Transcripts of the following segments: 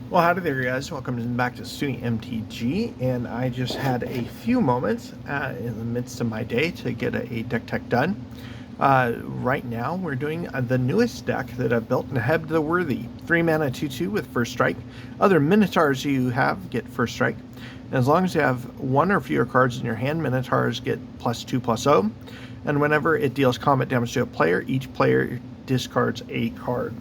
Well, howdy there, guys. Welcome back to SUNY MTG, and I just had a few moments in the midst of my day to get a deck tech done. Right now, we're doing the newest deck that I've built, Neheb the Worthy. 3 mana 2/2 with first strike. Other Minotaurs you have get first strike. And as long as you have one or fewer cards in your hand, Minotaurs get +2/+0. And whenever it deals combat damage to a player, each player discards a card.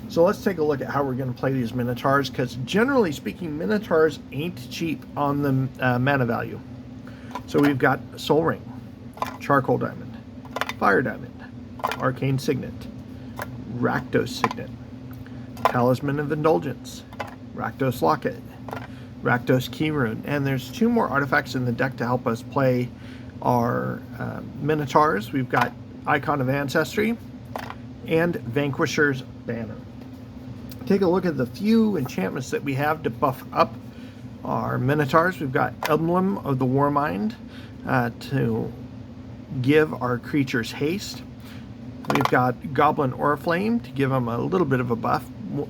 So let's take a look at how we're going to play these Minotaurs, because generally speaking, Minotaurs ain't cheap on the mana value. So we've got Soul Ring, Charcoal Diamond, Fire Diamond, Arcane Signet, Rakdos Signet, Talisman of Indulgence, Rakdos Locket, Rakdos Key Rune, and there's 2 more artifacts in the deck to help us play our Minotaurs. We've got Icon of Ancestry and Vanquisher's Banner. Take a look at the few enchantments that we have to buff up our Minotaurs. We've got Emblem of the Warmind to give our creatures haste. We've got Goblin Oriflame to give them a little bit of a buff,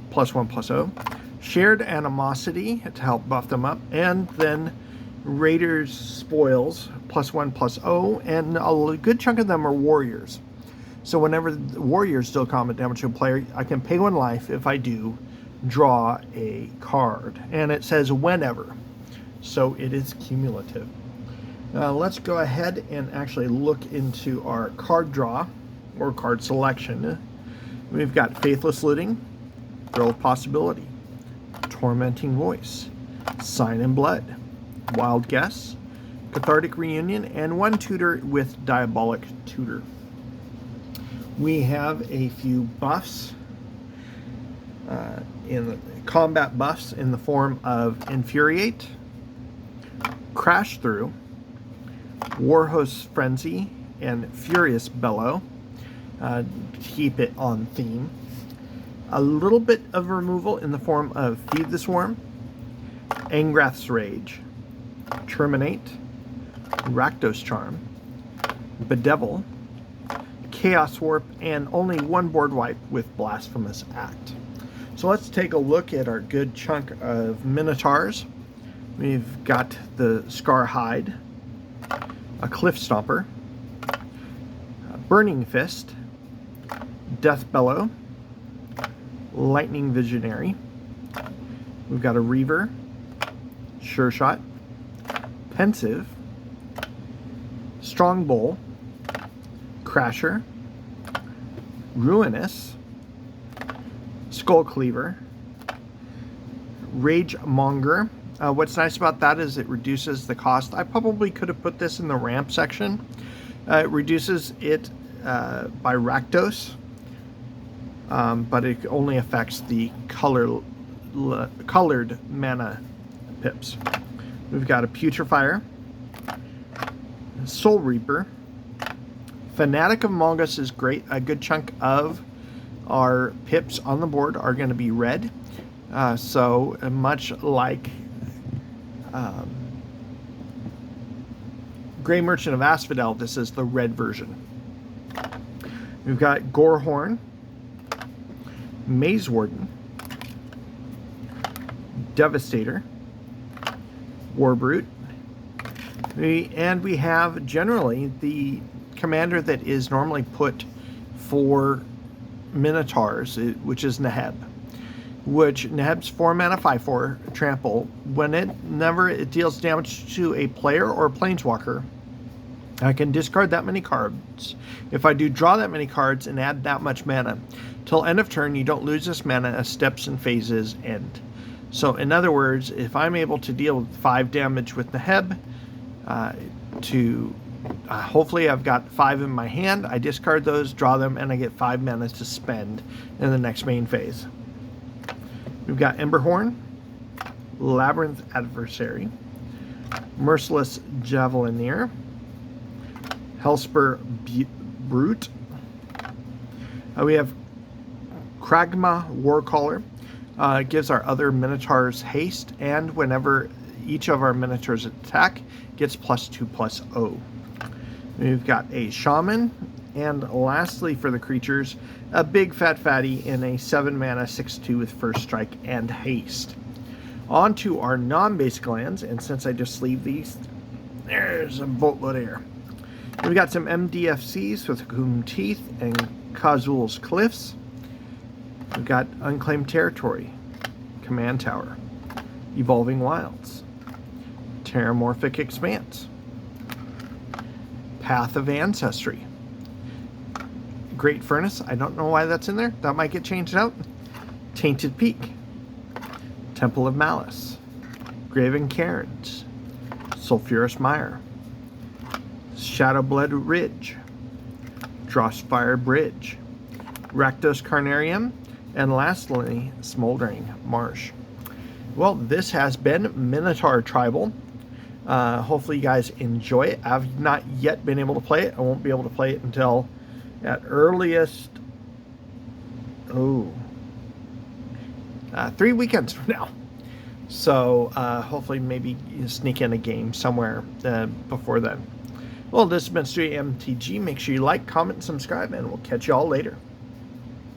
+1/+0. Shared Animosity to help buff them up, and then Raiders Spoils, +1/+0, and a good chunk of them are Warriors. So whenever the Warriors deal combat damage to a player, I can pay 1 life. If I do, draw a card. And it says whenever. So it is cumulative. Let's go ahead and actually look into our card draw or card selection. We've got Faithless Looting, Thrill of Possibility, Tormenting Voice, Sign in Blood, Wild Guess, Cathartic Reunion, and 1 tutor with Diabolic Tutor. We have a few buffs, in the combat buffs in the form of Infuriate, Crash Through, Warhost Frenzy, and Furious Bellow, to keep it on theme. A little bit of removal in the form of Feed the Swarm, Angrath's Rage, Terminate, Rakdos Charm, Bedevil, Chaos Warp, and only 1 board wipe with Blasphemous Act. So let's take a look at our good chunk of Minotaurs. We've got the Scar Hide, a Cliff Stomper, a Burning Fist, Death Bellow, Lightning Visionary. We've got a Reaver, Sure Shot, Pensive, Strong Bowl, Crasher, Ruinous, Skull Cleaver, Rage Monger. What's nice about that is it reduces the cost. I probably could have put this in the ramp section. It reduces it by Rakdos, but it only affects the colored mana pips. We've got a Putrefier, Soul Reaper, Fanatic of Mongoose is great. A good chunk of our pips on the board are going to be red. So much like Grey Merchant of Asphodel, this is the red version. We've got Gorehorn, Maze Warden, Devastator, Warbrute, and we have generally the commander that is normally put for Minotaurs, which is Neheb. Neheb's 4 mana 5/4 trample. Whenever it deals damage to a player or a planeswalker, I can discard that many cards. If I do, draw that many cards and add that much mana. Till end of turn, you don't lose this mana as steps and phases end. So in other words, if I'm able to deal with 5 damage with Neheb, hopefully I've got 5 in my hand, I discard those, draw them, and I get 5 mana to spend in the next main phase. We've got Emberhorn, Labyrinth Adversary, Merciless Javelineer, Hellspur Brute. We have Kragma Warcaller. Gives our other Minotaurs haste, and whenever each of our Minotaurs attack, gets +2/+0. We've got a Shaman, and lastly for the creatures, a big fat fatty in a 7 mana 6/2 with first strike and haste. On to our non-basic lands, and since I just sleeved these, there's a boatload of air. We've got some MDFCs with Coombe Teeth and Khazul's Cliffs. We've got Unclaimed Territory, Command Tower, Evolving Wilds, Terramorphic Expanse, Path of Ancestry, Great Furnace, I don't know why that's in there, that might get changed out, Tainted Peak, Temple of Malice, Graven Cairns, Sulphurous Mire, Shadowblood Ridge, Drossfire Bridge, Rakdos Carnarium, and lastly, Smoldering Marsh. Well, this has been Minotaur Tribal. Hopefully you guys enjoy it. I've not yet been able to play it. I won't be able to play it until at earliest, 3 weekends from now. So hopefully maybe you sneak in a game somewhere before then. Well, this has been Studio MTG. Make sure you like, comment, and subscribe, and we'll catch you all later.